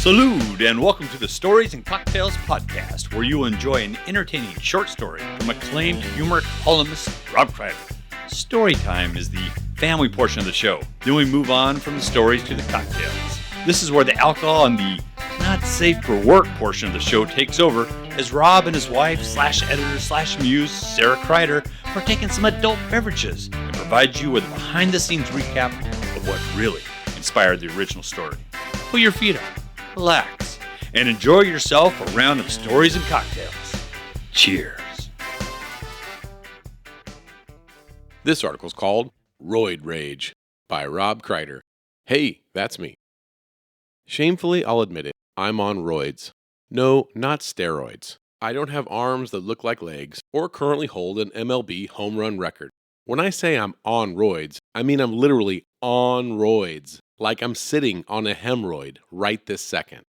Salute and welcome to the Stories and Cocktails podcast, where you will enjoy an entertaining short story from acclaimed humor columnist Rob Kreider. Story time is the family portion of the show. Then we move on from the stories to the cocktails. This is where the alcohol and the not safe for work portion of the show takes over, as Rob and his wife /editor /muse Sara Kreider partake in some adult beverages and provide you with a behind the scenes recap of what really inspired the original story. Put your feet up, relax, and enjoy yourself a round of stories and cocktails. Cheers. This article is called Roid Rage by Rob Kreider. Hey, that's me. Shamefully, I'll admit it, I'm on roids. No, not steroids. I don't have arms that look like legs or currently hold an MLB home run record. When I say I'm on roids, I mean I'm literally on roids, like I'm sitting on a hemorrhoid right this second.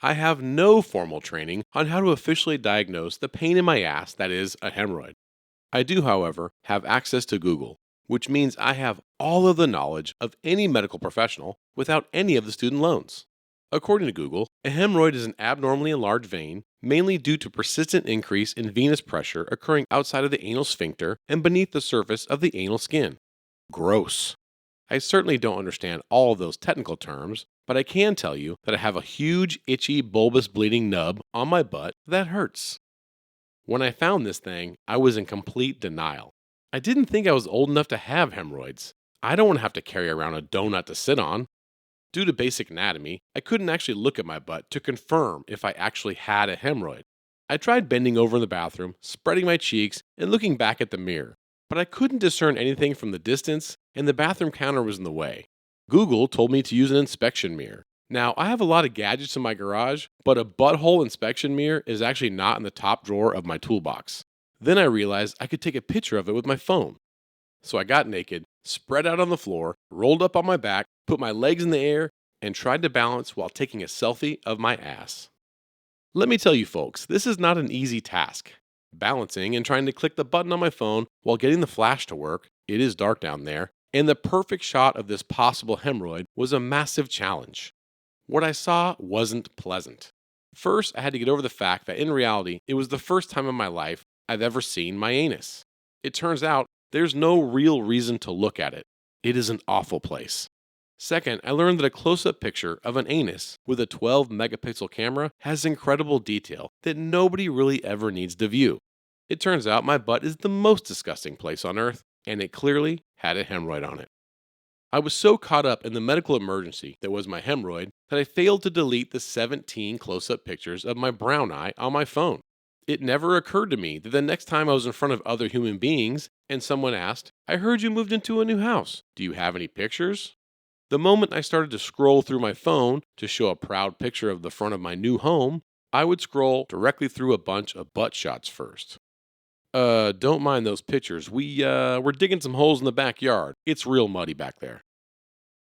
I have no formal training on how to officially diagnose the pain in my ass that is a hemorrhoid. I do, however, have access to Google, which means I have all of the knowledge of any medical professional without any of the student loans. According to Google, a hemorrhoid is an abnormally enlarged vein, mainly due to persistent increase in venous pressure occurring outside of the anal sphincter and beneath the surface of the anal skin. Gross. I certainly don't understand all of those technical terms, but I can tell you that I have a huge, itchy, bulbous bleeding nub on my butt that hurts. When I found this thing, I was in complete denial. I didn't think I was old enough to have hemorrhoids. I don't want to have to carry around a donut to sit on. Due to basic anatomy, I couldn't actually look at my butt to confirm if I actually had a hemorrhoid. I tried bending over in the bathroom, spreading my cheeks, and looking back at the mirror, but I couldn't discern anything from the distance, and the bathroom counter was in the way. Google told me to use an inspection mirror. Now, I have a lot of gadgets in my garage, but a butthole inspection mirror is actually not in the top drawer of my toolbox. Then I realized I could take a picture of it with my phone. So I got naked, spread out on the floor, rolled up on my back, put my legs in the air, and tried to balance while taking a selfie of my ass. Let me tell you folks, this is not an easy task. Balancing and trying to click the button on my phone while getting the flash to work, it is dark down there, and the perfect shot of this possible hemorrhoid was a massive challenge. What I saw wasn't pleasant. First, I had to get over the fact that in reality, it was the first time in my life I've ever seen my anus. It turns out there's no real reason to look at it. It is an awful place. Second, I learned that a close-up picture of an anus with a 12 megapixel camera has incredible detail that nobody really ever needs to view. It turns out my butt is the most disgusting place on earth, and it clearly had a hemorrhoid on it. I was so caught up in the medical emergency that was my hemorrhoid that I failed to delete the 17 close-up pictures of my brown eye on my phone. It never occurred to me that the next time I was in front of other human beings and someone asked, "I heard you moved into a new house. Do you have any pictures?" The moment I started to scroll through my phone to show a proud picture of the front of my new home, I would scroll directly through a bunch of butt shots first. Don't mind those pictures. We're digging some holes in the backyard. It's real muddy back there.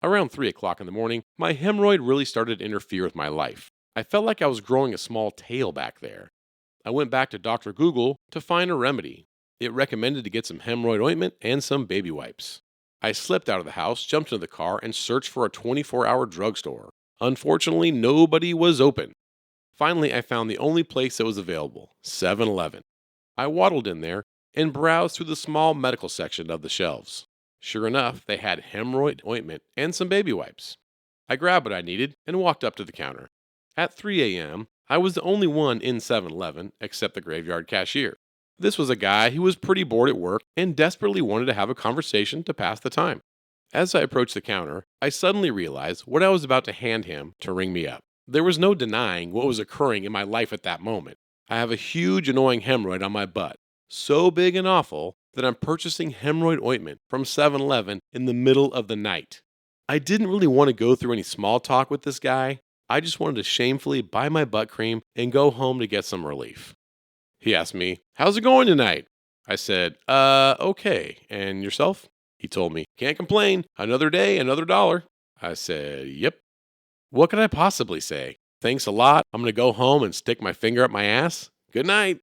Around 3 o'clock in the morning, my hemorrhoid really started to interfere with my life. I felt like I was growing a small tail back there. I went back to Dr. Google to find a remedy. It recommended to get some hemorrhoid ointment and some baby wipes. I slipped out of the house, jumped into the car, and searched for a 24-hour drugstore. Unfortunately, nobody was open. Finally, I found the only place that was available, 7-Eleven. I waddled in there and browsed through the small medical section of the shelves. Sure enough, they had hemorrhoid ointment and some baby wipes. I grabbed what I needed and walked up to the counter. At 3 a.m., I was the only one in 7-Eleven except the graveyard cashier. This was a guy who was pretty bored at work and desperately wanted to have a conversation to pass the time. As I approached the counter, I suddenly realized what I was about to hand him to ring me up. There was no denying what was occurring in my life at that moment. I have a huge annoying hemorrhoid on my butt, so big and awful that I'm purchasing hemorrhoid ointment from 7-Eleven in the middle of the night. I didn't really want to go through any small talk with this guy. I just wanted to shamefully buy my butt cream and go home to get some relief. He asked me, "How's it going tonight?" I said, okay. And yourself? He told me, "Can't complain. Another day, another $1." I said, "Yep." What could I possibly say? Thanks a lot. I'm going to go home and stick my finger up my ass. Good night.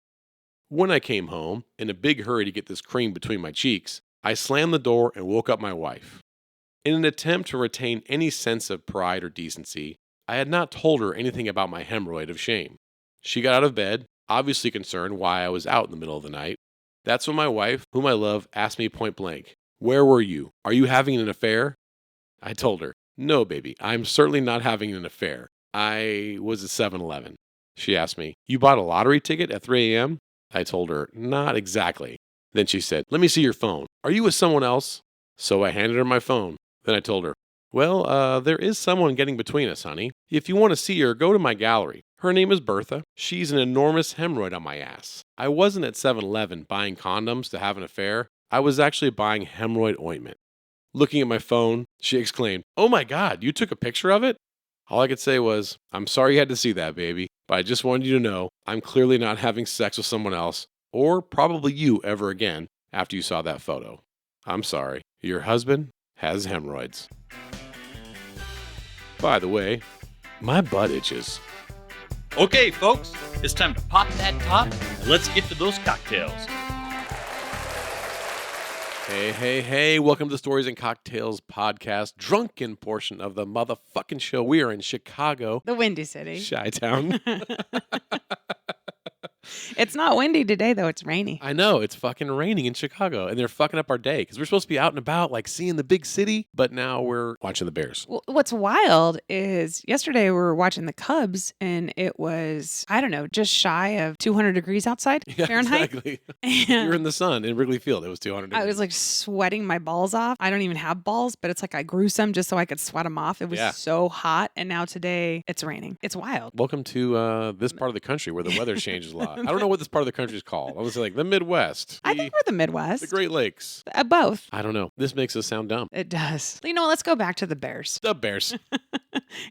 When I came home, in a big hurry to get this cream between my cheeks, I slammed the door and woke up my wife. In an attempt to retain any sense of pride or decency, I had not told her anything about my hemorrhoid of shame. She got out of bed, obviously concerned why I was out in the middle of the night. That's when my wife, whom I love, asked me point blank, "Where were you? Are you having an affair?" I told her, "No, baby, I'm certainly not having an affair. I was at 7-Eleven. She asked me, "You bought a lottery ticket at 3 a.m.? I told her, "Not exactly." Then she said, "Let me see your phone. Are you with someone else?" So I handed her my phone. Then I told her, "Well, there is someone getting between us, honey. If you want to see her, go to my gallery. Her name is Bertha. She's an enormous hemorrhoid on my ass." I wasn't at 7-Eleven buying condoms to have an affair. I was actually buying hemorrhoid ointment. Looking at my phone, she exclaimed, "Oh my God, you took a picture of it?" All I could say was, "I'm sorry you had to see that, baby, but I just wanted you to know I'm clearly not having sex with someone else, or probably you ever again, after you saw that photo. I'm sorry. Your husband has hemorrhoids." By the way, my butt itches. Okay, folks, it's time to pop that top. Let's get to those cocktails. Hey, welcome to the Stories and Cocktails podcast, drunken portion of the motherfucking show. We are in Chicago. The Windy City. Chi-town. It's not windy today, though. It's rainy. I know, it's fucking raining in Chicago, and they're fucking up our day, because we're supposed to be out and about, like, seeing the big city, but now we're watching the Bears. Well, what's wild is yesterday we were watching the Cubs, and it was, I don't know, just shy of 200 degrees outside Fahrenheit. Exactly. And You were in the sun in Wrigley Field. It was 200 degrees. I was like sweating my balls off. I don't even have balls, but it's like I grew some just so I could sweat them off. It was so hot, and now today it's raining. It's wild. Welcome to this part of the country where the weather changes a lot. I don't know what this part of the country is called. I was like the Midwest. I think we're the Midwest. The Great Lakes. Both. I don't know. This makes us sound dumb. It does. You know what? Let's go back to the Bears. The Bears.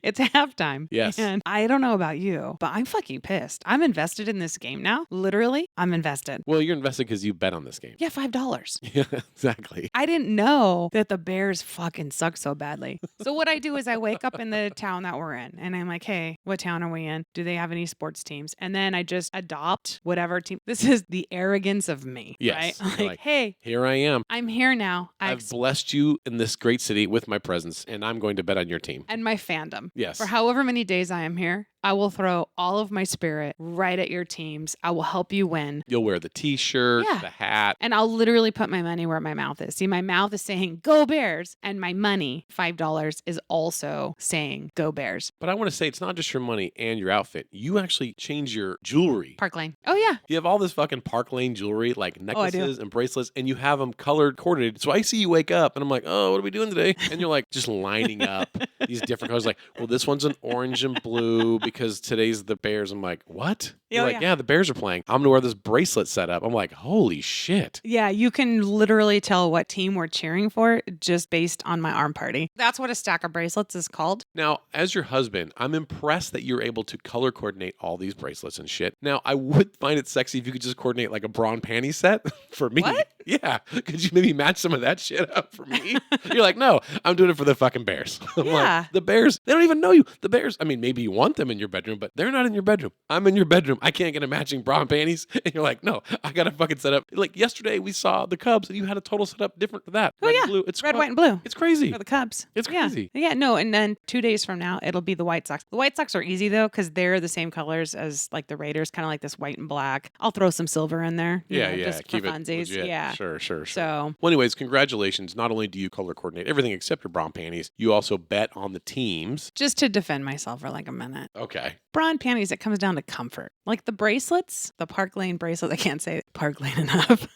It's halftime. Yes. And I don't know about you, but I'm fucking pissed. I'm invested in this game now. Literally, I'm invested. Well, you're invested because you bet on this game. Yeah, $5. Yeah, exactly. I didn't know that the Bears fucking suck so badly. So what I do is I wake up in the town that we're in, and I'm like, hey, what town are we in? Do they have any sports teams? And then I just adopt whatever team. This is the arrogance of me. Yes. Right? You're like, hey, here I am. I'm here now. I've blessed you in this great city with my presence, and I'm going to bet on your team. And my fandom. Yes. For however many days I am here, I will throw all of my spirit right at your teams. I will help you win. You'll wear the t-shirt, the hat. And I'll literally put my money where my mouth is. See, my mouth is saying, go Bears. And my money, $5, is also saying, go Bears. But I want to say it's not just your money and your outfit. You actually change your jewelry. Park Lane. Oh, yeah. You have all this fucking Park Lane jewelry, like necklaces and bracelets, and you have them colored coordinated. So I see you wake up, and I'm like, oh, what are we doing today? And you're like just lining up these different colors. Like, well, this one's an orange and blue because today's the Bears. I'm like, what? You're like, yeah, the Bears are playing. I'm going to wear this bracelet set up. I'm like, holy shit. Yeah, you can literally tell what team we're cheering for just based on my arm party. That's what a stack of bracelets is called. Now, as your husband, I'm impressed that you're able to color coordinate all these bracelets and shit. Now, I would find it sexy if you could just coordinate like a bra and panty set for me. What? Yeah. Could you maybe match some of that shit up for me? You're like, no, I'm doing it for the fucking Bears. I'm like, the Bears, they don't even know you. The Bears, I mean, maybe you want them in your bedroom, but they're not in your bedroom. I'm in your bedroom. I can't get a matching bra and panties. And you're like, no, I got to fucking set up. Like yesterday we saw the Cubs and you had a total setup different to that. Oh, yeah. Blue. It's red, white, and blue. It's crazy. For the Cubs. It's crazy. Yeah, no, and then 2 days from now, it'll be the White Sox. The White Sox are easy, though, because they're the same colors as like the Raiders, kind of like this white and black. I'll throw some silver in there. Just keep for it funsies. legit. Yeah. Sure. So, well, anyways, congratulations. Not only do you color coordinate everything except your bra and panties, you also bet on the teams. just to defend myself for like a minute. Okay. Bra and panties, it comes down to comfort. Like the bracelets, the Park Lane bracelets, I can't say Park Lane enough.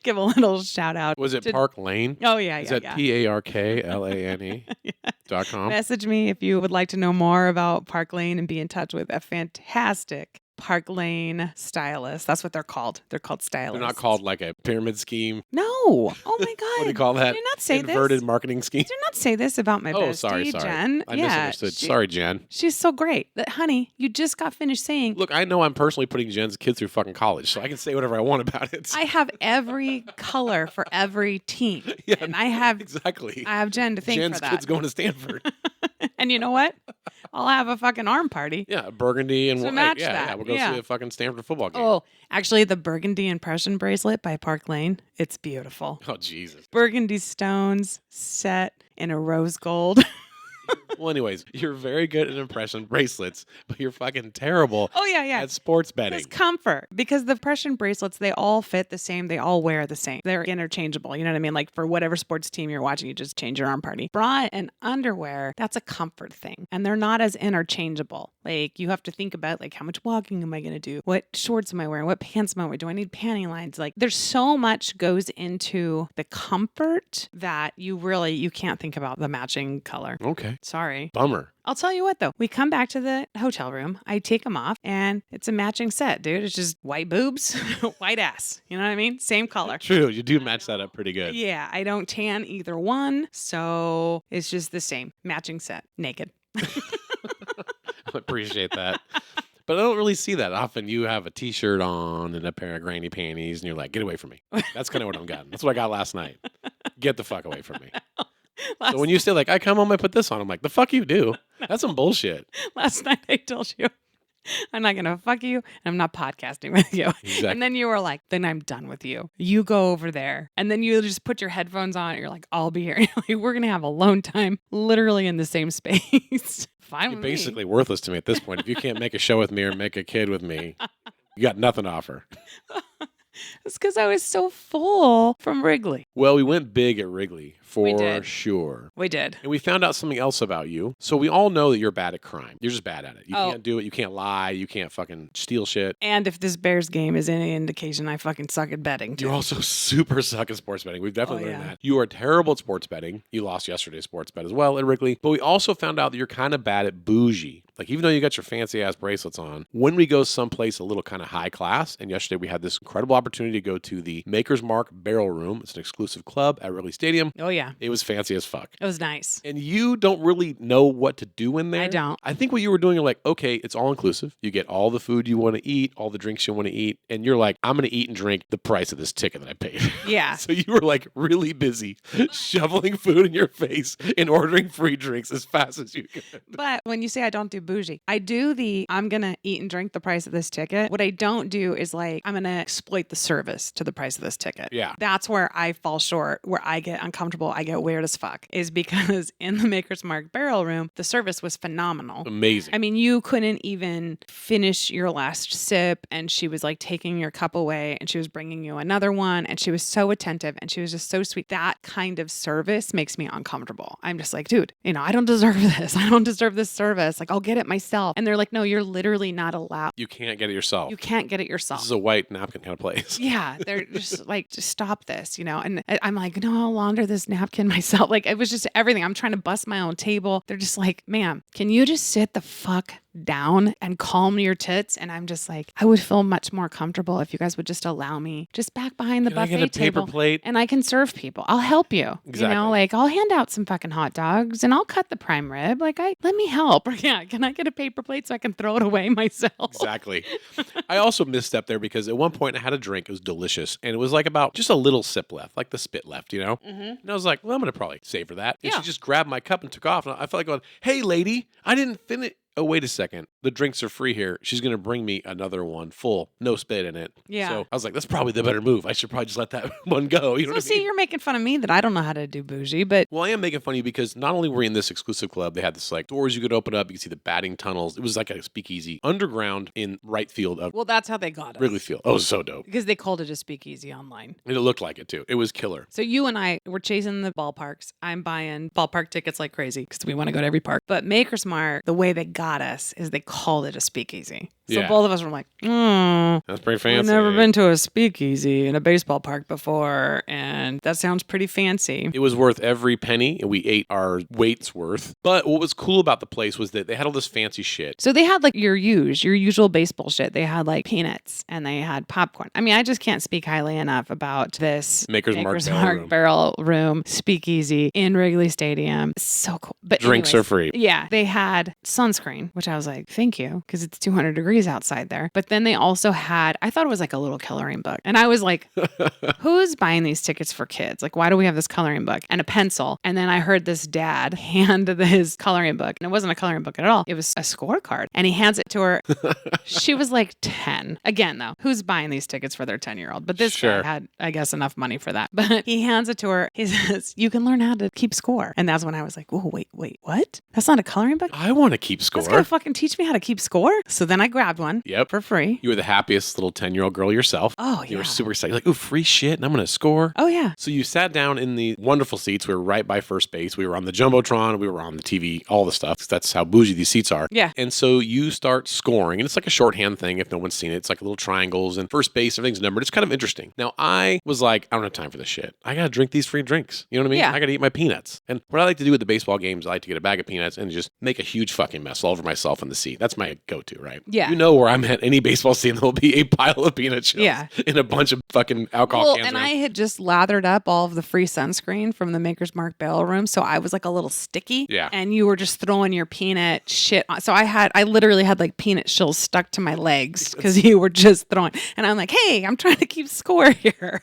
Give a little shout out. Was it Park Lane? Oh, yeah. Is that PARKLANE.com? Message me if you would like to know more about Park Lane and be in touch with a fantastic Park Lane stylist. That's what they're called. They're called stylists. They're not called like a pyramid scheme. No. Oh my God. What do you call that? Did not say Inverted this. marketing scheme. Did not say this about my bestie, sorry. Jen. I misunderstood. Sorry, Jen. She's so great. Honey, you just got finished saying. Look, I know I'm personally putting Jen's kid through fucking college, so I can say whatever I want about it. I have every color for every team. Yeah, and I have exactly. I have Jen to thank Jen's for that. kid's going to Stanford. And you know what? I'll have a fucking arm party. Yeah, burgundy and To white. match Yeah, that. we'll go see a fucking Stanford football game. Oh, actually, the burgundy impression bracelet by Park Lane, it's beautiful. Oh, Jesus. Burgundy stones set in a rose gold. Well, anyways, you're very good at impression bracelets, but you're fucking terrible Oh, yeah. at sports betting. It's comfort because the impression bracelets, they all fit the same. They all wear the same. They're interchangeable. You know what I mean? Like for whatever sports team you're watching, you just change your arm party. Bra and underwear, that's a comfort thing. And they're not as interchangeable. Like you have to think about like how much walking am I going to do? What shorts am I wearing? What pants am I wearing? Do I need panty lines? Like there's so much goes into the comfort that you can't think about the matching color. Okay. Sorry. Bummer. I'll tell you what though, we come back to the hotel room, I take them off and it's a matching set, dude. It's just white boobs, white ass. You know what I mean? Same color. True. You do match that up pretty good. Yeah, I don't tan either one. So it's just the same matching set, naked. I appreciate that. But I don't really see that often. You have a t-shirt on and a pair of granny panties and you're like, get away from me. That's kind of what I'm getting. That's what I got last night. Get the fuck away from me. So when you say like, I come home, I put this on, I'm like, the fuck you do? That's some bullshit. Last night I told you, I'm not going to fuck you. I'm not podcasting with you. Exactly. And then you were like, then I'm done with you. You go over there. And then you just put your headphones on. And you're like, I'll be here. You're like, we're going to have alone time literally in the same space. Fine You're with me. basically worthless to me at this point. If you can't make a show with me or make a kid with me, you got nothing to offer. It's because I was so full from Wrigley. Well, we went big at Wrigley for did. sure. We did. And we found out something else about you. So we all know that you're bad at crime. You're just bad at it. You Oh. can't do it. You can't lie. You can't fucking steal shit. And if this Bears game is any indication, I fucking suck at betting too. You also super suck at sports betting. We've definitely learned yeah. that. You are terrible at sports betting. You lost yesterday's sports bet as well at Wrigley. But we also found out that you're kind of bad at bougie. Like, even though you got your fancy ass bracelets on, when we go someplace a little kind of high class, and yesterday we had this incredible opportunity to go to the Maker's Mark Barrel Room. It's an exclusive club at Wrigley Stadium. Oh, yeah. It was fancy as fuck. It was nice. And you don't really know what to do in there. I don't. I think what you were doing, you're like, okay, it's all inclusive. You get all the food you want to eat, all the drinks you want to eat. And you're like, I'm going to eat and drink the price of this ticket that I paid. Yeah. So you were like really busy shoveling food in your face and ordering free drinks as fast as you could. But when you say I don't do bougie, I do I'm going to eat and drink the price of this ticket. What I don't do is like, I'm going to exploit the service to the price of this ticket. Yeah. That's where I fall short, where I get uncomfortable, I get weird as fuck, is because in the Maker's Mark Barrel Room, the service was phenomenal. Amazing. I mean, you couldn't even finish your last sip, and she was like taking your cup away, and she was bringing you another one, and she was so attentive, and she was just so sweet. That kind of service makes me uncomfortable. I'm just like, dude, I don't deserve this. I don't deserve this service. Like, I'll get it myself. And they're like, no, you're literally not allowed. You can't get it yourself. You can't get it yourself. This is a white napkin kind of place. Yeah, they're just like, just stop this, And I'm like, no, I'll launder this napkin myself. Like, it was just everything. I'm trying to bust my own table. They're just like, ma'am, can you just sit the fuck down and calm your tits? And I'm just like, I would feel much more comfortable if you guys would just allow me just back behind the Can I buffet get a paper table plate? and I can serve people. I'll help you. Exactly. Like I'll hand out some fucking hot dogs and I'll cut the prime rib. Like let me help. Or yeah, can I get a paper plate so I can throw it away myself? Exactly. I also misstepped there because at one point I had a drink. It was delicious. And it was like about just a little sip left, like the spit left, Mm-hmm. And I was like, well, I'm going to probably savor that. And Yeah. she just grabbed my cup and took off. And I felt like going, hey, lady, I didn't finish. Oh, wait a second. The drinks are free here. She's going to bring me another one full, no spit in it. Yeah. So I was like, that's probably the better move. I should probably just let that one go. You know So what I see, mean? you're making fun of me that I don't know how to do bougie, but Well, I am making fun of you because not only were we in this exclusive club, they had this like doors you could open up. You could see the batting tunnels. It was like a speakeasy underground in right field of well, that's how they got us. Wrigley Field. Oh, it was so dope. Because they called it a speakeasy online. And it looked like it too. It was killer. So you and I were chasing the ballparks. I'm buying ballpark tickets like crazy because we want to go to every park. But Maker's Mark, the way they got us is they called it a speakeasy. So Yeah. both of us were like, That's pretty fancy. I've never been to a speakeasy in a baseball park before, and that sounds pretty fancy. It was worth every penny, and we ate our weight's worth. But what was cool about the place was that they had all this fancy shit. So they had like your usual baseball shit. They had like peanuts and they had popcorn. I mean, I just can't speak highly enough about this Maker's Mark Barrel Room speakeasy in Wrigley Stadium. So cool. But Drinks anyways, are free. Yeah, they had sunscreen. sunscreen, which I was like, thank you, because it's 200 degrees outside there. But then they also had, I thought it was like a little coloring book. And I was like, who's buying these tickets for kids? Like, why do we have this coloring book and a pencil? And then I heard this dad hand his coloring book. And it wasn't a coloring book at all. It was a scorecard. And he hands it to her. She was like 10. Again, though, who's buying these tickets for their 10-year-old? But this guy had, I guess, enough money for that. But he hands it to her. He says, you can learn how to keep score. And that's when I was like, whoa, wait, what? That's not a coloring book? I want to keep score. That's gonna fucking teach me how to keep score. So then I grabbed one for free. You were the happiest little 10-year-old girl yourself. Oh, yeah. You were super excited. You're like, ooh, free shit, and I'm going to score. Oh, yeah. So you sat down in the wonderful seats. We were right by first base. We were on the Jumbotron. We were on the TV, all the stuff. That's how bougie these seats are. Yeah. And so you start scoring, and it's like a shorthand thing if no one's seen it. It's like little triangles, and first base, everything's numbered. It's kind of interesting. Now, I was like, I don't have time for this shit. I got to drink these free drinks. You know what I mean? Yeah. I got to eat my peanuts. And what I like to do at the baseball games, I like to get a bag of peanuts and just make a huge fucking mess all over myself in the seat. That's my go-to, right? Yeah. You know where I'm at any baseball scene, there'll be a pile of peanut shells in a bunch of fucking alcohol cans. And I had just lathered up all of the free sunscreen from the Maker's Mark barrel room, so I was like a little sticky. Yeah. And you were just throwing your peanut shit on. So I literally had like peanut shells stuck to my legs because you were just throwing. And I'm like, hey, I'm trying to keep score here.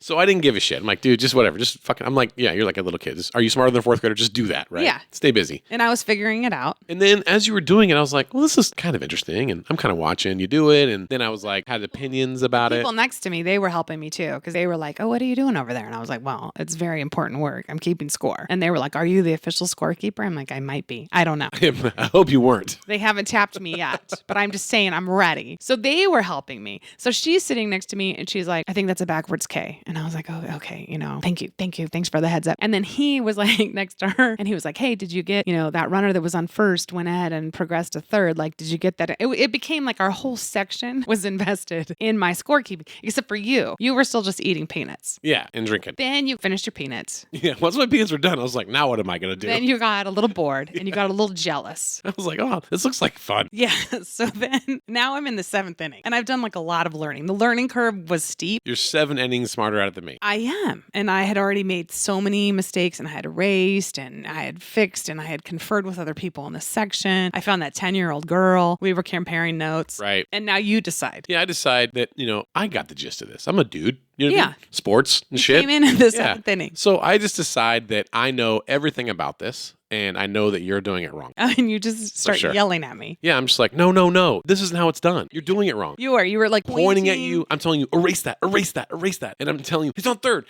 So I didn't give a shit. I'm like, dude, just whatever. Just fucking, I'm like, yeah, you're like a little kid. Are you smarter than a fourth grader? Just do that, right? Yeah. Stay busy. And I was figuring it out. And then as you were doing it, I was like, well, this is kind of interesting. And I'm kind of watching you do it. And then I was like, had opinions about it. People next to me, they were helping me too because they were like, oh, what are you doing over there? And I was like, well, it's very important work. I'm keeping score. And they were like, are you the official scorekeeper? I'm like, I might be. I don't know. I hope you weren't. They haven't tapped me yet, but I'm just saying I'm ready. So they were helping me. So she's sitting next to me and she's like, I think that's a backwards K. And I was like, oh, okay, thank you. Thanks for the heads up. And then he was like next to her and he was like, hey, did you get, that runner that was on first went ahead and progressed to third? Like, did you get that? It became like our whole section was invested in my scorekeeping, except for you. You were still just eating peanuts. Yeah, and drinking. Then you finished your peanuts. Yeah, once my peanuts were done, I was like, now what am I going to do? Then you got a little bored and you got a little jealous. I was like, oh, this looks like fun. Yeah. So then now I'm in the 7th inning and I've done like a lot of learning. The learning curve was steep. You're 7 innings smarter at it than me. I am. And I had already made so many mistakes and I had erased and I had fixed and I had conferred with other people in the section. I found that 10-year-old girl. We were comparing notes. Right. And now you decide. Yeah, I decide that, I got the gist of this. I'm a dude. You know what I mean? Yeah. Sports and You shit. came in the 7th inning. So I just decide that I know everything about this and I know that you're doing it wrong. And you just start yelling at me. Yeah, I'm just like, no. This isn't how it's done. You're doing it wrong. You were like pointing at you. I'm telling you, erase that. And I'm telling you, he's on third.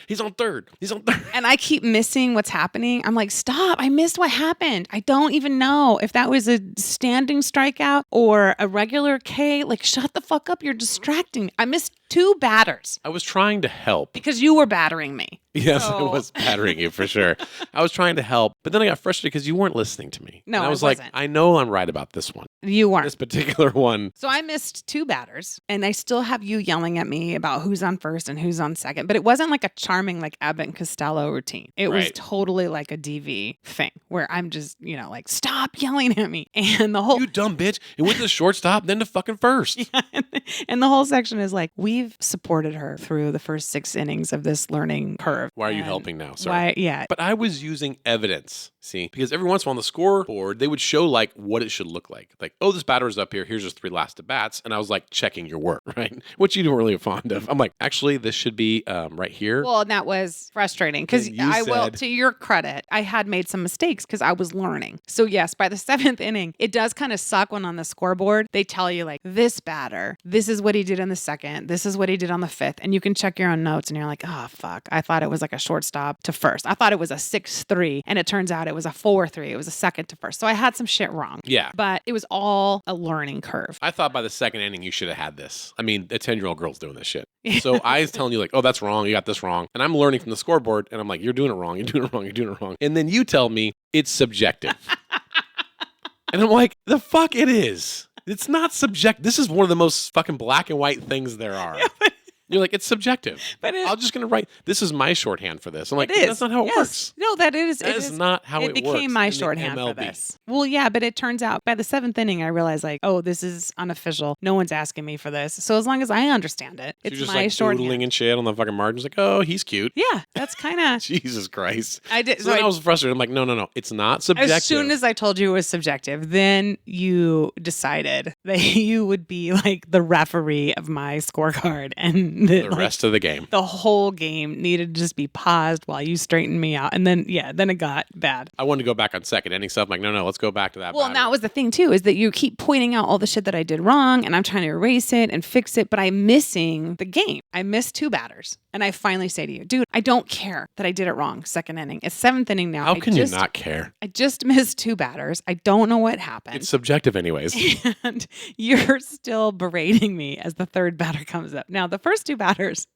And I keep missing what's happening. I'm like, stop. I missed what happened. I don't even know if that was a standing strikeout or a regular K. Like, shut the fuck up. You're distracting me. I missed 2 batters. I was trying to help. Because you were battering me. Yes, I was battering you for sure. I was trying to help, but then I got frustrated because you weren't listening to me. No, and I was wasn't. like, I know I'm right about this one. You weren't. This particular one. So I missed 2 batters, and I still have you yelling at me about who's on first and who's on second. But it wasn't like a charming like Abbott and Costello routine. It was totally like a DV thing where I'm just, like, stop yelling at me. And the whole You dumb bitch. It went to the shortstop, then to fucking first. Yeah, and the whole section is like, we've supported her through the first 6 innings of this learning curve. Why are you helping now? Sorry. Why? Yeah. But I was using evidence, see, because every once in a while on the scoreboard, they would show like what it should look like. Like, oh, this batter is up here. Here's his 3 last at bats. And I was like checking your work, right? Which you weren't really fond of. I'm like, actually, this should be right here. Well, and that was frustrating because to your credit, I had made some mistakes because I was learning. So yes, by the 7th inning, it does kind of suck when on the scoreboard, they tell you like, this batter, this is what he did in the 2nd. This is what he did on the 5th. And you can check your own notes and you're like, oh, fuck. I thought it was like a shortstop to first. I thought it was a 6-3 and it turns out it was a 4-3. It was a 2nd to first. So I had some shit wrong. Yeah. But it was all a learning curve. I thought by the 2nd inning, you should have had this. I mean, a 10-year-old girl's doing this shit. So I was telling you like, oh, that's wrong. You got this wrong. And I'm learning from the scoreboard and I'm like, you're doing it wrong. You're doing it wrong. You're doing it wrong. And then you tell me it's subjective. And I'm like, the fuck it is. It's not subjective. This is one of the most fucking black and white things there are. You're like, it's subjective. But I'm just going to write, this is my shorthand for this. I'm like, it is. that's not how it works. No, that is. That is not how it works. It became my in the shorthand for MLB. this. Well, yeah, but it turns out by the 7th inning, I realized like, oh, this is unofficial. No one's asking me for this. So as long as I understand it, So it's you're just my like shorthand. doodling and shit on the fucking margins. Like, oh, he's cute. Yeah, that's kind of. Jesus Christ. I did. So then I was frustrated. I'm like, no. It's not subjective. As soon as I told you it was subjective, then you decided that you would be like the referee of my scorecard, and the rest of the game. The whole game needed to just be paused while you straightened me out, and then it got bad. I wanted to go back on second inning stuff. I'm like, no, let's go back to that. Well, and that was the thing too, is that you keep pointing out all the shit that I did wrong, and I'm trying to erase it and fix it, but I'm missing the game. I missed 2 batters, and I finally say to you, dude, I don't care that I did it wrong. 2nd inning, it's 7th inning now. How can you not care? I just missed 2 batters. I don't know what happened. It's subjective, anyways. And you're still berating me as the 3rd batter comes up. Now, the first 2 batters,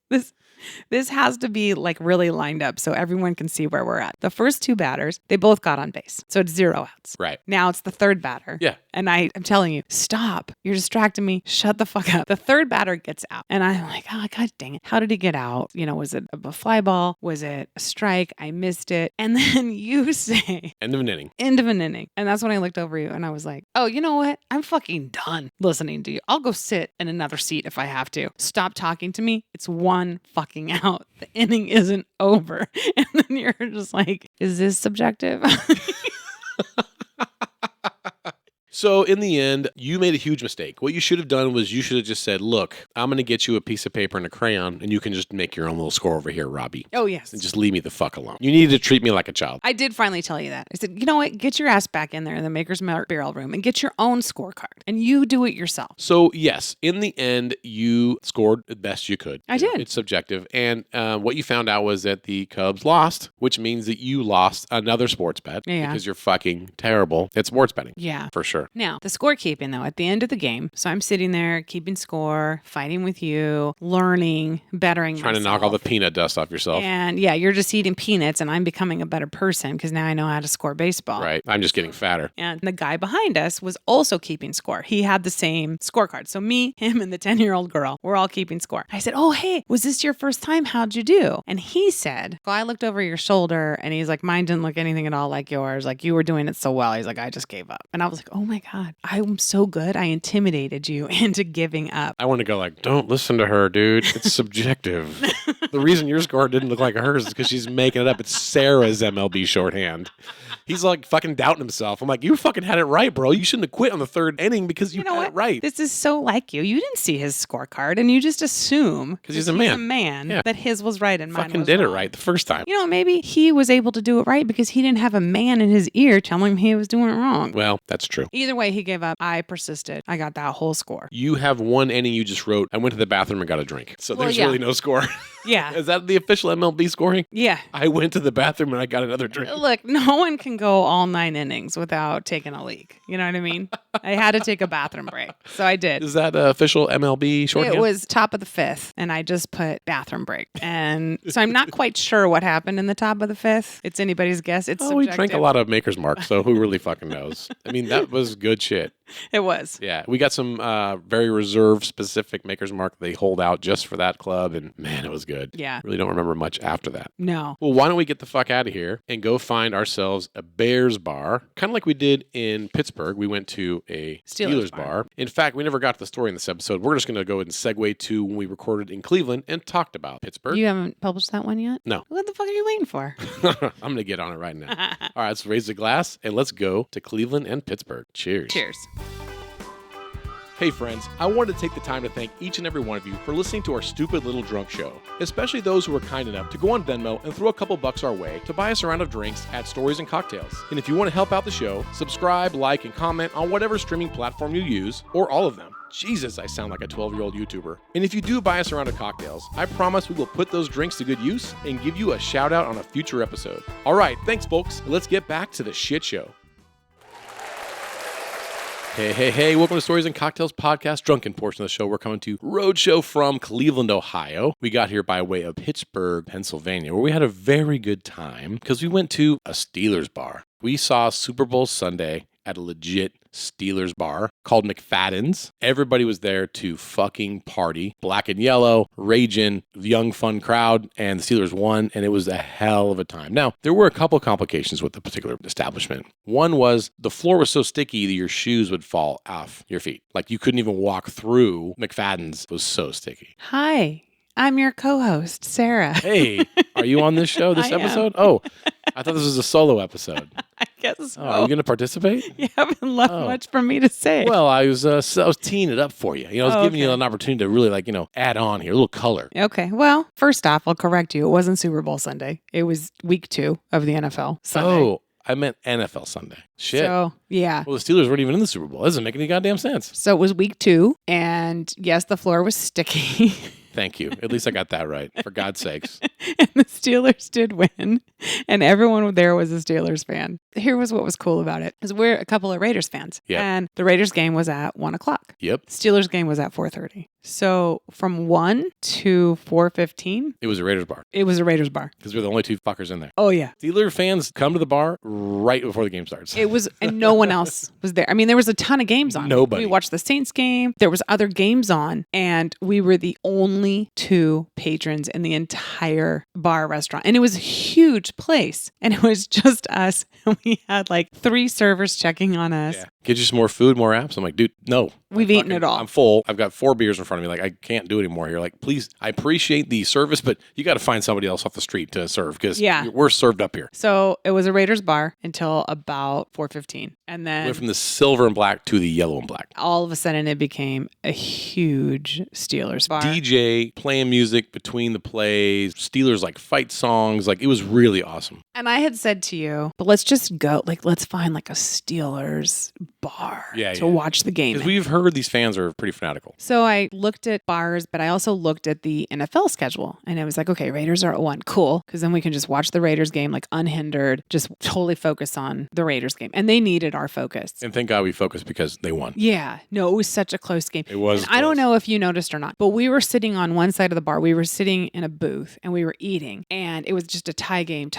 this has to be like really lined up so everyone can see where we're at. The first 2 batters, they both got on base. So it's 0 outs. Right. Now it's the 3rd batter. Yeah. And I'm telling you, stop. You're distracting me. Shut the fuck up. The 3rd batter gets out. And I'm like, oh, God dang it. How did he get out? Was it a fly ball? Was it a strike? I missed it. And then you say, End of an inning. End of an inning. And that's when I looked over you and I was like, oh, you know what? I'm fucking done listening to you. I'll go sit in another seat if I have to. Stop talking to me. It's 1 fucking out. The inning isn't over. And then you're just like, is this subjective? So in the end, you made a huge mistake. What you should have done was you should have just said, look, I'm going to get you a piece of paper and a crayon, and you can just make your own little score over here, Robbie. Oh, yes. And just leave me the fuck alone. You needed to treat me like a child. I did finally tell you that. I said, you know what? Get your ass back in there in the Maker's Barrel room and get your own scorecard. And you do it yourself. So, yes, in the end, you scored the best you could. I did. It's subjective. And what you found out was that the Cubs lost, which means that you lost another sports bet. Yeah. Because you're fucking terrible at sports betting. Yeah. For sure. Now, the scorekeeping, though, at the end of the game, so I'm sitting there keeping score, fighting with you, learning, bettering Trying to knock all the peanut dust off yourself. And yeah, you're just eating peanuts and I'm becoming a better person because now I know how to score baseball. Right. I'm just getting fatter. And the guy behind us was also keeping score. He had the same scorecard. So me, him, and the 10-year-old girl, we're all keeping score. I said, oh, hey, was this your first time? How'd you do? And he said, well, I looked over your shoulder and he's like, mine didn't look anything at all like yours. Like you were doing it so well. He's like, I just gave up. And I was like, oh my God, I'm so good. I intimidated you into giving up. I want to go like, don't listen to her, dude. It's subjective. The reason your score didn't look like hers is because she's making it up. It's Sarah's MLB shorthand. He's like fucking doubting himself. I'm like, you fucking had it right, bro. You shouldn't have quit on the 3rd inning because you had it right. This is so like you. You didn't see his scorecard and you just assume because he's a man, that his was right and mine fucking was did wrong. It right the first time. Maybe he was able to do it right because he didn't have a man in his ear telling him he was doing it wrong. Well, that's true. Either way, he gave up. I persisted. I got that whole score. You have 1 inning you just wrote, I went to the bathroom and got a drink. So there's really no score. Yeah. Is that the official MLB scoring? Yeah. I went to the bathroom and I got another drink. Look, no one can go all 9 innings without taking a leak. You know what I mean? I had to take a bathroom break. So I did. Is that official MLB shorthand? It was top of the 5th, and I just put bathroom break. And so I'm not quite sure what happened in the top of the 5th. It's anybody's guess. It's subjective. We drank a lot of Maker's Mark, so who really fucking knows? I mean, that was good shit. It was. Yeah, we got some very reserve specific Maker's Mark they hold out just for that club, and man, it was good. Yeah. Really don't remember much after that. No. Well, why don't we get the fuck out of here and go find ourselves a Bears bar, kind of like we did in Pittsburgh. We went to a Steelers bar. In fact, we never got to the story in this episode. We're just going to go ahead and segue to when we recorded in Cleveland and talked about Pittsburgh. You haven't published that one yet? No. What the fuck are you waiting for? I'm going to get on it right now. All right, let's raise the glass and let's go to Cleveland and Pittsburgh. Cheers. Cheers. Hey friends, I wanted to take the time to thank each and every one of you for listening to our stupid little drunk show, especially those who were kind enough to go on Venmo and throw a couple bucks our way to buy us a round of drinks at Stories and Cocktails. And if you want to help out the show, subscribe, like, and comment on whatever streaming platform you use, or all of them. Jesus, I sound like a 12-year-old YouTuber. And if you do buy us a round of cocktails, I promise we will put those drinks to good use and give you a shout out on a future episode. All right, thanks folks. Let's get back to the shit show. Hey, welcome to Stories and Cocktails podcast, drunken portion of the show. We're coming to Roadshow from Cleveland, Ohio. We got here by way of Pittsburgh, Pennsylvania, where we had a very good time because we went to a Steelers bar. We saw Super Bowl Sunday at a legit Steelers bar called McFadden's. Everybody was there to fucking party. Black and yellow, raging, young, fun crowd, and the Steelers won, and it was a hell of a time. Now, there were a couple complications with the particular establishment. One was the floor was so sticky that your shoes would fall off your feet. Like you couldn't even walk through McFadden's. It was so sticky. Hi, I'm your co-host, Sarah. Hey, are you on this show, this I episode? Oh, I thought this was a solo episode. I guess so. Oh, are you going to participate? You haven't left much for me to say. Well, I was teeing it up for you. I was giving you an opportunity to really, add on here, a little color. Okay. Well, first off, I'll correct you. It wasn't Super Bowl Sunday. It was week 2 of the NFL Sunday. Oh, I meant NFL Sunday. Shit. So, yeah. Well, the Steelers weren't even in the Super Bowl. That doesn't make any goddamn sense. So it was week 2, and yes, the floor was sticky. Thank you. At least I got that right, for God's sakes. And the Steelers did win, and everyone there was a Steelers fan. Here was what was cool about it, because we're a couple of Raiders fans, and the Raiders game was at 1 o'clock. Yep. Steelers game was at 4:30. So from 1 to 4:15, it was a Raiders bar. It was a Raiders bar. Because we're the only two fuckers in there. Oh, yeah. Steelers fans come to the bar right before the game starts. It was, and no one else was there. I mean, there was a ton of games on. Nobody. We watched the Saints game. There was other games on, and we were the only 2 patrons in the entire bar restaurant. And it was a huge place, and it was just us. And we had like 3 servers checking on us. Yeah. Get you some more food, more apps. I'm like, dude, no. We've eaten it all. I'm full. I've got 4 beers in front of me. Like, I can't do anymore here. Like, please, I appreciate the service, but you got to find somebody else off the street to serve because we're served up here. So it was a Raiders bar until about 4:15. And then went from the silver and black to the yellow and black. All of a sudden, it became a huge Steelers bar. DJ playing music between the plays, Steelers like fight songs. Like, it was really awesome. And I had said to you, but let's just go, like, let's find like a Steelers bar to watch the game. Because we've heard these fans are pretty fanatical. So I looked at bars, but I also looked at the NFL schedule. And it was like, okay, Raiders are at 1. Cool. Because then we can just watch the Raiders game like unhindered, just totally focus on the Raiders game. And they needed our focus. And thank God we focused because they won. Yeah. No, it was such a close game. It was. I don't know if you noticed or not, but we were sitting on one side of the bar. We were sitting in a booth and we were eating. And it was just a tie game.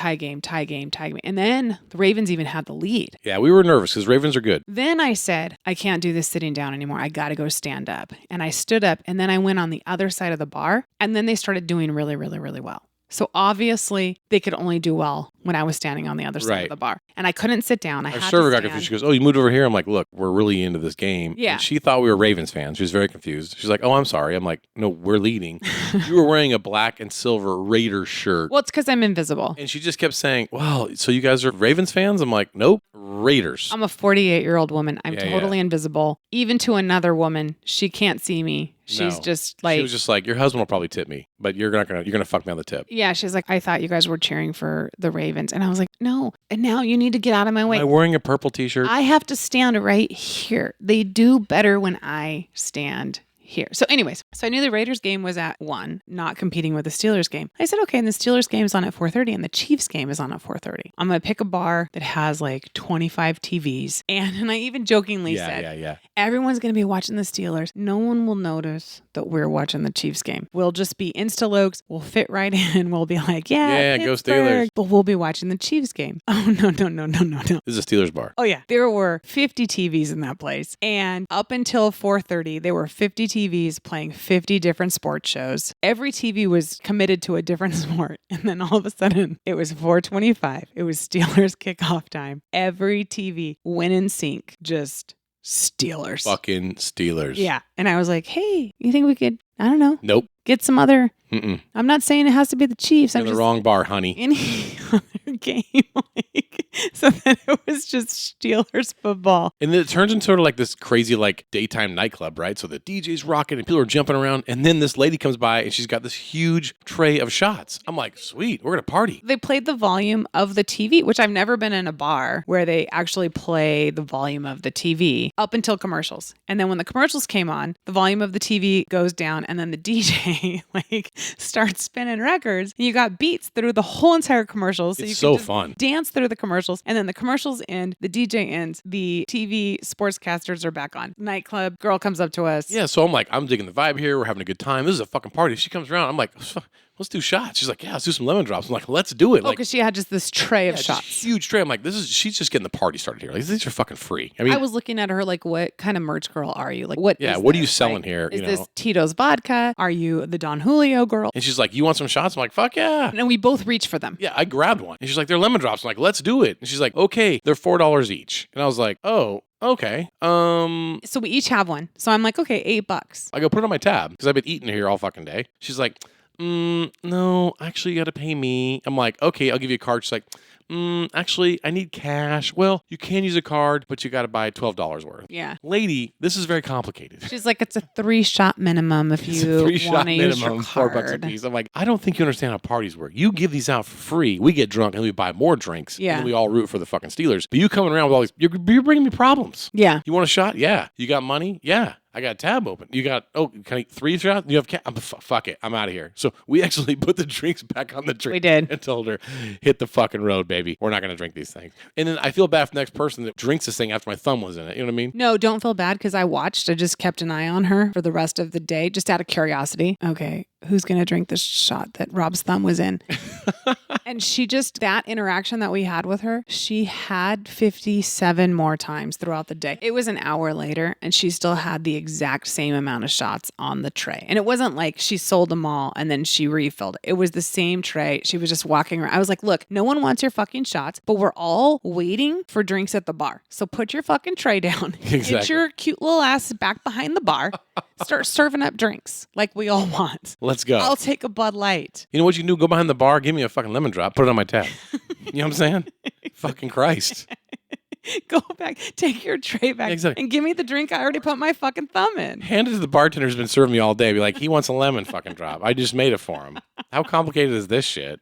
And then the Ravens even had the lead. Yeah, we were nervous because Ravens are good. Then I said, I can't do this sitting down anymore. I got to go stand up. And I stood up and then I went on the other side of the bar and then they started doing really, really, really well. So obviously they could only do well when I was standing on the other side of the bar. And I couldn't sit down. Our server got confused. She goes, oh, you moved over here? I'm like, look, we're really into this game. Yeah. And she thought we were Ravens fans. She was very confused. She's like, oh, I'm sorry. I'm like, no, we're leading. You were wearing a black and silver Raider shirt. Well, it's because I'm invisible. And she just kept saying, well, so you guys are Ravens fans? I'm like, nope, Raiders. I'm a 48-year-old woman. I'm totally invisible. Even to another woman, she can't see me. She's just like... She was just like, your husband will probably tip me, but you're gonna fuck me on the tip. Yeah, she's like, I thought you guys were cheering for the Ravens. And I was like, no. And now you need to get out of my way. Am I wearing a purple t-shirt? I have to stand right here. They do better when I stand here. So anyways, I knew the Raiders game was at 1, not competing with the Steelers game. I said, okay, and the Steelers game is on at 4:30 and the Chiefs game is on at 4:30. I'm going to pick a bar that has like 25 TVs. And I even jokingly said, everyone's going to be watching the Steelers. No one will notice that we're watching the Chiefs game. We'll just be Insta-lokes. We'll fit right in. We'll be like, yeah, go Steelers. But we'll be watching the Chiefs game. Oh, no. This is a Steelers bar. Oh, yeah. There were 50 TVs in that place. And up until 4:30, there were 50 TVs playing 50 different sports shows. Every TV was committed to a different sport. And then all of a sudden, it was 4:25. It was Steelers kickoff time. Every TV went in sync. Just Steelers. Fucking Steelers. Yeah. And I was like, hey, you think we could, I don't know. Nope. Get some other... Mm-mm. I'm not saying it has to be the Chiefs. You're in the wrong bar, honey. Any other game. So then it was just Steelers football. And then it turns into sort of like this crazy like daytime nightclub, right? So the DJ's rocking and people are jumping around. And then this lady comes by and she's got this huge tray of shots. I'm like, sweet, we're going to party. They played the volume of the TV, which I've never been in a bar where they actually play the volume of the TV up until commercials. And then when the commercials came on, the volume of the TV goes down and then the DJ like starts spinning records. And you got beats through the whole entire commercial. So it's you so can just fun. Dance through the commercials. And then the commercials end, the DJ ends, the TV sportscasters are back on. Nightclub, girl comes up to us. Yeah, so I'm like, I'm digging the vibe here. We're having a good time. This is a fucking party. She comes around. I'm like, what let's do shots. She's like, yeah, let's do some lemon drops. I'm like, let's do it. Oh, Like, because she had just this tray of just shots. huge tray. I'm like, she's just getting the party started here. Like, these are fucking free. I mean, I was looking at her like, what kind of merch girl are you? Like, what yeah, is what are you this? selling Like, here? Is You this know? Tito's vodka? Are you the Don Julio girl? And she's like, you want some shots? I'm like, fuck yeah. And we both reach for them. Yeah, I grabbed one. And she's like, they're lemon drops. I'm like, let's do it. And she's like, okay, they're $4 each. And I was like, oh, okay. So we each have one. So I'm like, okay, $8. I go, put it on my tab because I've been eating here all fucking day. She's like, no, actually, you got to pay me. I'm like, okay, I'll give you a card. She's like, actually, I need cash. Well, you can use a card, but you got to buy $12 worth. Yeah. Lady, this is very complicated. She's like, it's a 3-shot minimum if It's a you 3-shot want to use your minimum, card. $4 a piece. I'm like, I don't think you understand how parties work. You give these out for free. We get drunk and we buy more drinks. Yeah. And we all root for the fucking Steelers. But you coming around with all these, you're bringing me problems. Yeah. You want a shot? Yeah. You got money? Yeah. I got a tab open. You got, can I 3 shots? You have fuck it. I'm out of here. So we actually put the drinks back on the drink. We did. And told her, hit the fucking road, baby. We're not going to drink these things. And then I feel bad for the next person that drinks this thing after my thumb was in it. You know what I mean? No, don't feel bad because I watched. I just kept an eye on her for the rest of the day, just out of curiosity. Okay, who's going to drink this shot that Rob's thumb was in? And that interaction that we had with her, she had 57 more times throughout the day. It was an hour later and she still had the exact same amount of shots on the tray. And it wasn't like she sold them all and then she refilled it. It was the same tray. She was just walking around. I was like, look, no one wants your fucking shots, but we're all waiting for drinks at the bar. So put your fucking tray down. Exactly. Get your cute little ass back behind the bar. Start serving up drinks like we all want. Let's go. I'll take a Bud Light. You know what you can do? Go behind the bar, give me a fucking lemon drop, put it on my tab. You know what I'm saying? Fucking Christ. Go back, take your tray back, Exactly. and give me the drink I already put my fucking thumb in. Hand it to the bartender who's been serving me all day. Be like, he wants a lemon fucking drop. I just made it for him. How complicated is this shit?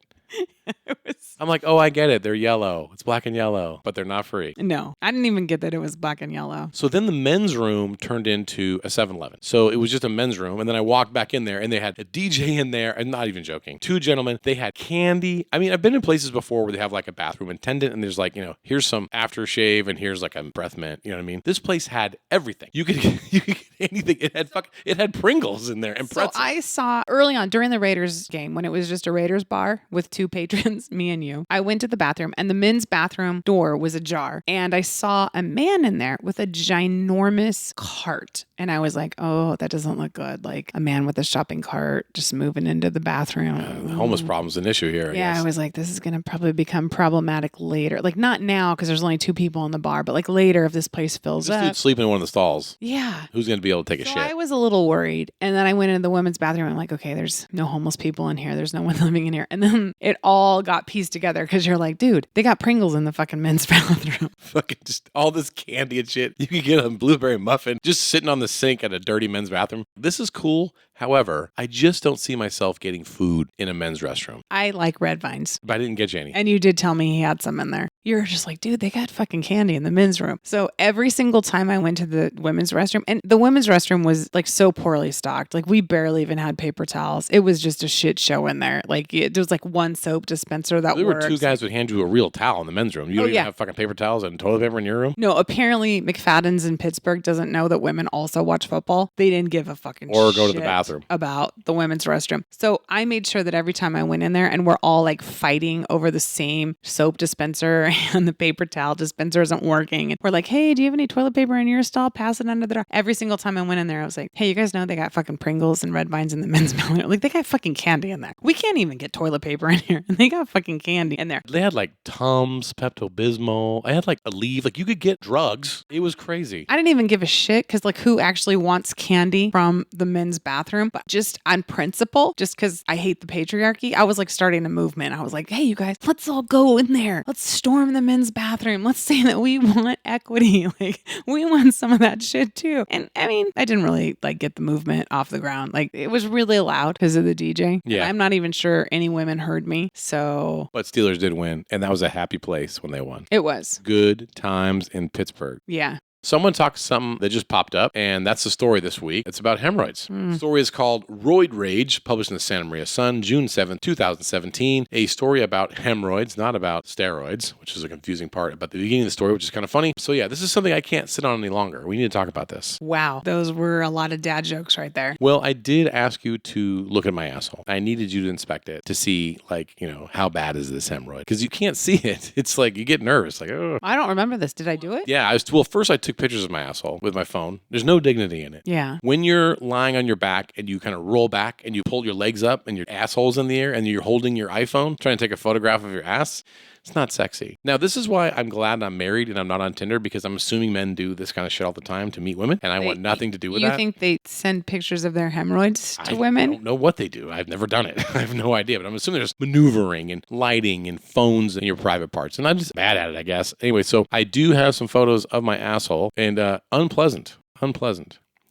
I'm like, oh, I get it. They're yellow. It's black and yellow, but they're not free. No, I didn't even get that it was black and yellow. So then the men's room turned into a 7-Eleven. So it was just a men's room. And then I walked back in there and they had a DJ in there. And not even joking. 2 gentlemen. They had candy. I mean, I've been in places before where they have like a bathroom attendant and there's like, here's some aftershave and here's like a breath mint. You know what I mean? This place had everything. You could get anything. It had Pringles in there and pretzels. So I saw early on during the Raiders game when it was just a Raiders bar with 2 patrons, me and you. I went to the bathroom and the men's bathroom door was ajar and I saw a man in there with a ginormous cart and I was like, oh, that doesn't look good. Like a man with a shopping cart just moving into the bathroom. The homeless problem's an issue here. I was like, this is going to probably become problematic later. Like not now because there's only 2 people in the bar, but like later if this place fills this up. dude's sleeping in one of the stalls. Yeah. Who's going to be able to take a shit? I was a little worried. And then I went into the women's bathroom. I'm like, okay, there's no homeless people in here. There's no one living in here. And then it all got pieced together because you're like, dude, they got Pringles in the fucking men's bathroom. Fucking just all this candy and shit. You could get a blueberry muffin just sitting on the sink at a dirty men's bathroom. This is cool. However, I just don't see myself getting food in a men's restroom. I like red vines. But I didn't get you any. And you did tell me he had some in there. You're just like, dude, they got fucking candy in the men's room. So every single time I went to the women's restroom, and the women's restroom was like so poorly stocked. Like we barely even had paper towels. It was just a shit show in there. Like there was like one soap dispenser that There works. were 2 guys would hand you a real towel in the men's room. You don't even have fucking paper towels and toilet paper in your room? No, apparently McFadden's in Pittsburgh doesn't know that women also watch football. They didn't give a fucking Or go to the shit bathroom. about the women's restroom. So I made sure that every time I went in there and we're all like fighting over the same soap dispenser and the paper towel dispenser isn't working. And we're like, hey, do you have any toilet paper in your stall? Pass it under the door. Every single time I went in there, I was like, hey, you guys know they got fucking Pringles and red vines in the men's bathroom. Like they got fucking candy in there. We can't even get toilet paper in here. And they got fucking candy in there. They had like Tums, Pepto-Bismol. I had like Aleve. Like you could get drugs. It was crazy. I didn't even give a shit because like who actually wants candy from the men's bathroom? But just on principle, just because I hate the patriarchy, I was like starting a movement. I was like, hey, you guys, let's all go in there. Let's storm the men's bathroom. Let's say that we want equity. Like we want some of that shit too. And I mean, I didn't really like get the movement off the ground. Like it was really loud because of the DJ. Yeah. I'm not even sure any women heard me. So. But Steelers did win. And that was a happy place when they won. It was. Good times in Pittsburgh. Yeah. So I'm going to talk something that just popped up, and that's the story this week. It's about hemorrhoids. The story is called Roid Rage, published in the Santa Maria Sun, June 7th, 2017. A story about hemorrhoids, not about steroids, which is a confusing part about the beginning of the story, which is kind of funny. So yeah, this is something I can't sit on any longer. We need to talk about this. Wow. Those were a lot of dad jokes right there. Well, I did ask you to look at my asshole. I needed you to inspect it to see, like, you know, how bad is this hemorrhoid? Because you can't see it. It's like you get nervous. Like, oh. I don't remember this. Did I do it? Yeah, first I took pictures of my asshole with my phone. There's no dignity in it. Yeah. When you're lying on your back and you kind of roll back and you pull your legs up and your asshole's in the air and you're holding your iPhone trying to take a photograph of your ass, it's not sexy. Now, this is why I'm glad I'm married and I'm not on Tinder, because I'm assuming men do this kind of shit all the time to meet women, and I want nothing to do with that. You think they send pictures of their hemorrhoids to women? I don't know what they do. I've never done it. I have no idea, but I'm assuming there's maneuvering and lighting and phones in your private parts, and I'm just bad at it, I guess. Anyway, so I do have some photos of my asshole, and unpleasant.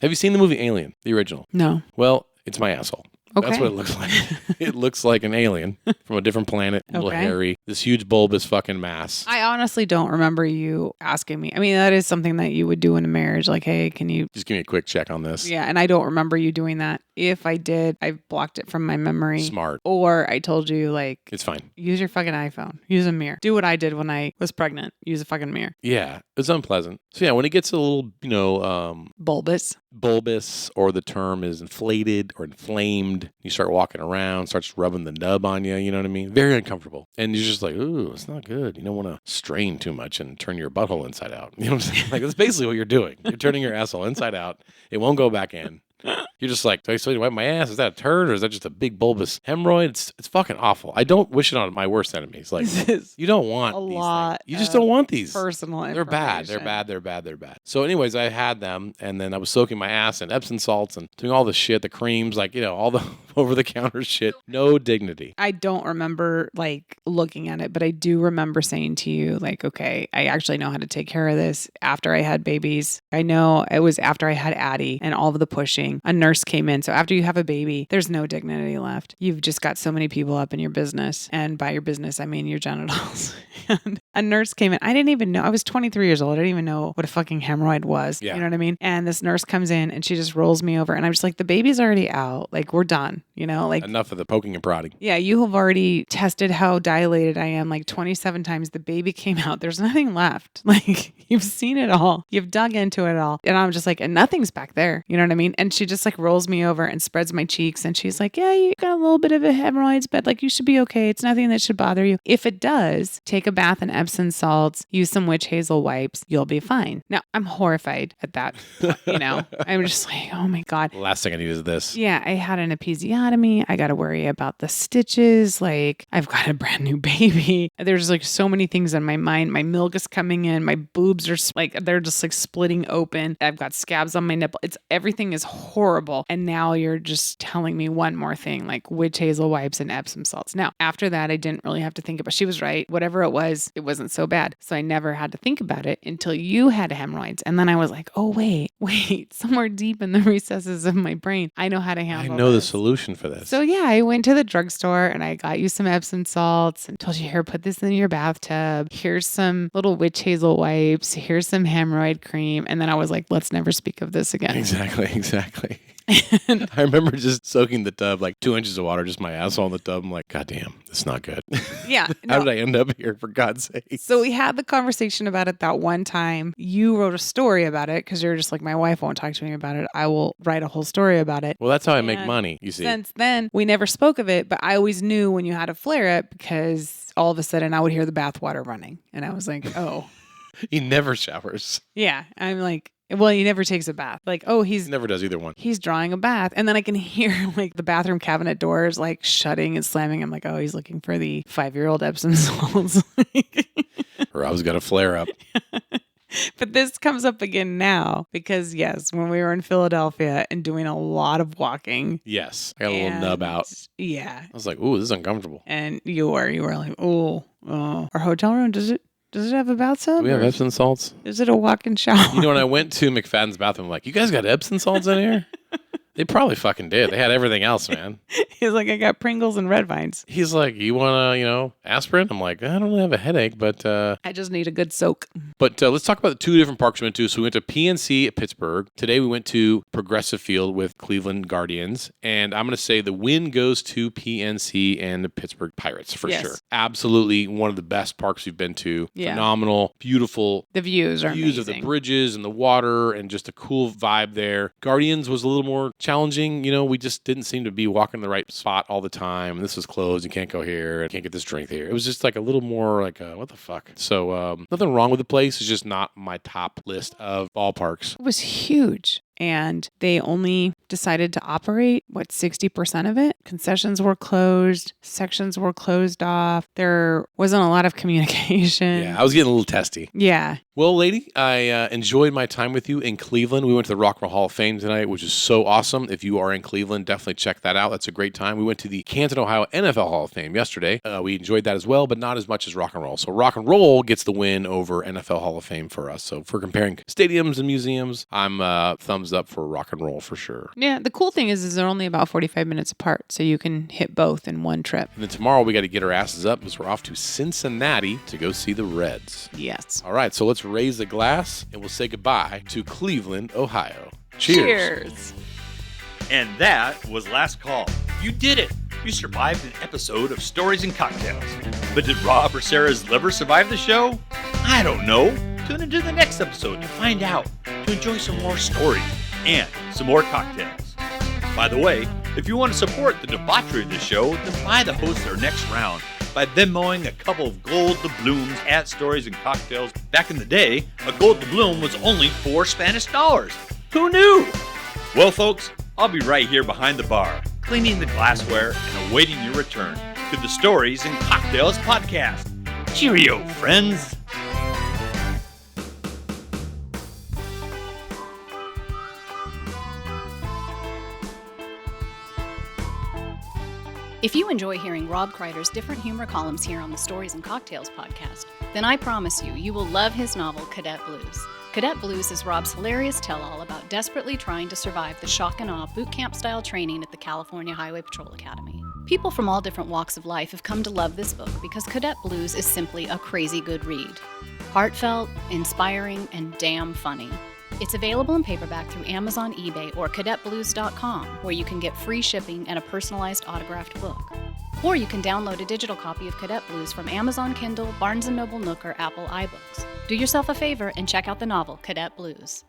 Have you seen the movie Alien, the original? No. Well, it's my asshole. Okay. That's what it looks like. It looks like an alien from a different planet, a little Okay. hairy, this huge bulbous fucking mass. I honestly don't remember you asking me. I mean, that is something that you would do in a marriage. Like, hey, can you... Just give me a quick check on this. Yeah, and I don't remember you doing that. If I did, I blocked it from my memory. Smart. Or I told you, like... It's fine. Use your fucking iPhone. Use a mirror. Do what I did when I was pregnant. Use a fucking mirror. Yeah, it's unpleasant. So yeah, when it gets a little, Bulbous. bulbous, or the term is inflated or inflamed, you start walking around, starts rubbing the nub on you, you know what I mean? Very uncomfortable. And you're just like, ooh, it's not good. You don't want to strain too much and turn your butthole inside out. You know what I'm saying? Like, that's basically what you're doing. You're turning your asshole inside out. It won't go back in. You're just like, do I still wipe my ass? Is that a turd, or is that just a big bulbous hemorrhoid? It's fucking awful. I don't wish it on my worst enemies. Like, you don't want a these lot. things. You just don't want these. Personal They're bad. They're bad. They're bad. They're bad. So anyways, I had them, and then I was soaking my ass in Epsom salts and doing all the shit, the creams, like, you know, all the over-the-counter shit. No dignity. I don't remember, like, looking at it, but I do remember saying to you, like, okay, I actually know how to take care of this after I had babies. I know it was after I had Addie and all of the pushing. A nurse came in. So after you have a baby, there's no dignity left. You've just got so many people up in your business. And by your business, I mean your genitals. And a nurse came in. I didn't even know. I was 23 years old. I didn't even know what a fucking hemorrhoid was. Yeah. You know what I mean? And this nurse comes in and she just rolls me over. And I'm just like, the baby's already out. Like, we're done. You know, like, enough of the poking and prodding. yeah, you have already tested how dilated I am like 27 times. The baby came out. There's nothing left. Like, you've seen it all. You've dug into it all. And I'm just like, and nothing's back there. You know what I mean? And she just like rolls me over and spreads my cheeks. And she's like, yeah, you got a little bit of a hemorrhoids, but like, you should be okay. It's nothing that should bother you. If it does, take a bath in Epsom salts, use some witch hazel wipes. You'll be fine. Now, I'm horrified at that. You know, I'm just like, oh my God. The last thing I need is this. Yeah, I had an episiotomy. I got to worry about the stitches. Like, I've got a brand new baby. There's like so many things on my mind. My milk is coming in. My boobs are like, they're just like splitting open. I've got scabs on my nipple. Everything is horrible. And now you're just telling me one more thing, like witch hazel wipes and Epsom salts. Now, after that, I didn't really have to think about it. She was right. Whatever it wasn't so bad. So I never had to think about it until you had hemorrhoids. And then I was like, oh, wait, somewhere deep in the recesses of my brain, I know how to handle I know this. the solution for this. So yeah, I went to the drugstore and I got you some Epsom salts and told you, here, put this in your bathtub. Here's some little witch hazel wipes. Here's some hemorrhoid cream. And then I was like, let's never speak of this again. Exactly. I remember just soaking the tub, like 2 inches of water, just my asshole in the tub. I'm like, God damn, it's not good. Yeah. How did I end up here, for God's sake? So we had the conversation about it that one time. You wrote a story about it because you're just like, my wife won't talk to me about it. I will write a whole story about it. Well, that's how I make money, you see. Since then, we never spoke of it, but I always knew when you had a flare up because all of a sudden I would hear the bathwater running. And I was like, oh. He never showers. Yeah. I'm like, well, he never takes a bath. Like, oh, He never does either one. he's drawing a bath. And then I can hear like the bathroom cabinet doors like shutting and slamming. I'm like, oh, he's looking for the 5-year-old Epsom salts. Rob's got a flare up. But this comes up again now because, yes, when we were in Philadelphia and doing a lot of walking. Yes. I got a little nub out. Yeah. I was like, ooh, this is uncomfortable. And you were like, oh, our hotel room, does it have a bathtub? Do we have Epsom salts? Is it a walk-in shower? You know, when I went to McFadden's bathroom, I'm like, you guys got Epsom salts in here? They probably fucking did. They had everything else, man. He's like, I got Pringles and Red Vines. He's like, you want to, aspirin? I'm like, I don't really have a headache, but I just need a good soak. let's talk about the two different parks we went to. So we went to PNC at Pittsburgh. Today we went to Progressive Field with Cleveland Guardians. And I'm going to say the win goes to PNC and the Pittsburgh Pirates for Yes. sure. Absolutely one of the best parks we've been to. Yeah. Phenomenal, beautiful. The views are Views of the amazing. bridges and the water and just a cool vibe there. Guardians was a little more challenging. We just didn't seem to be walking the right spot all the time. This was closed. You can't go here. You can't get this drink here. It was just like a little more like, what the fuck? So nothing wrong with the place. It's just not my top list of ballparks. It was huge. And they only decided to operate, 60% of it? Concessions were closed. Sections were closed off. There wasn't a lot of communication. Yeah, I was getting a little testy. Yeah. Well, lady, I enjoyed my time with you in Cleveland. We went to the Rock and Roll Hall of Fame tonight, which is so awesome. If you are in Cleveland, definitely check that out. That's a great time. We went to the Canton, Ohio NFL Hall of Fame yesterday. We enjoyed that as well, but not as much as rock and roll. So rock and roll gets the win over NFL Hall of Fame for us. So for comparing stadiums and museums, I'm thumbs up for rock and roll for sure. Yeah. The cool thing is they're only about 45 minutes apart, so you can hit both in one trip. And then tomorrow we got to get our asses up because we're off to Cincinnati to go see the Reds. Yes. All right, so let's raise the glass and we'll say goodbye to Cleveland, Ohio. Cheers. And that was Last Call. You did it. You survived an episode of Stories and Cocktails. But did Rob or Sarah's liver survive the show? I don't know. Tune into the next episode to find out, to enjoy some more stories and some more cocktails. By the way, if you want to support the debauchery of the show, then buy the host their next round by Venmoing a couple of gold doubloons at Stories and Cocktails. Back in the day, a gold doubloon was only $4 Spanish. Who knew? Well, folks, I'll be right here behind the bar, cleaning the glassware and awaiting your return to the Stories and Cocktails podcast. Cheerio, friends. If you enjoy hearing Rob Kreider's different humor columns here on the Stories and Cocktails podcast, then I promise you will love his novel, Cadet Blues. Cadet Blues is Rob's hilarious tell-all about desperately trying to survive the shock and awe boot camp-style training at the California Highway Patrol Academy. People from all different walks of life have come to love this book because Cadet Blues is simply a crazy good read. Heartfelt, inspiring, and damn funny. It's available in paperback through Amazon, eBay, or cadetblues.com, where you can get free shipping and a personalized autographed book. Or you can download a digital copy of Cadet Blues from Amazon Kindle, Barnes & Noble Nook, or Apple iBooks. Do yourself a favor and check out the novel, Cadet Blues.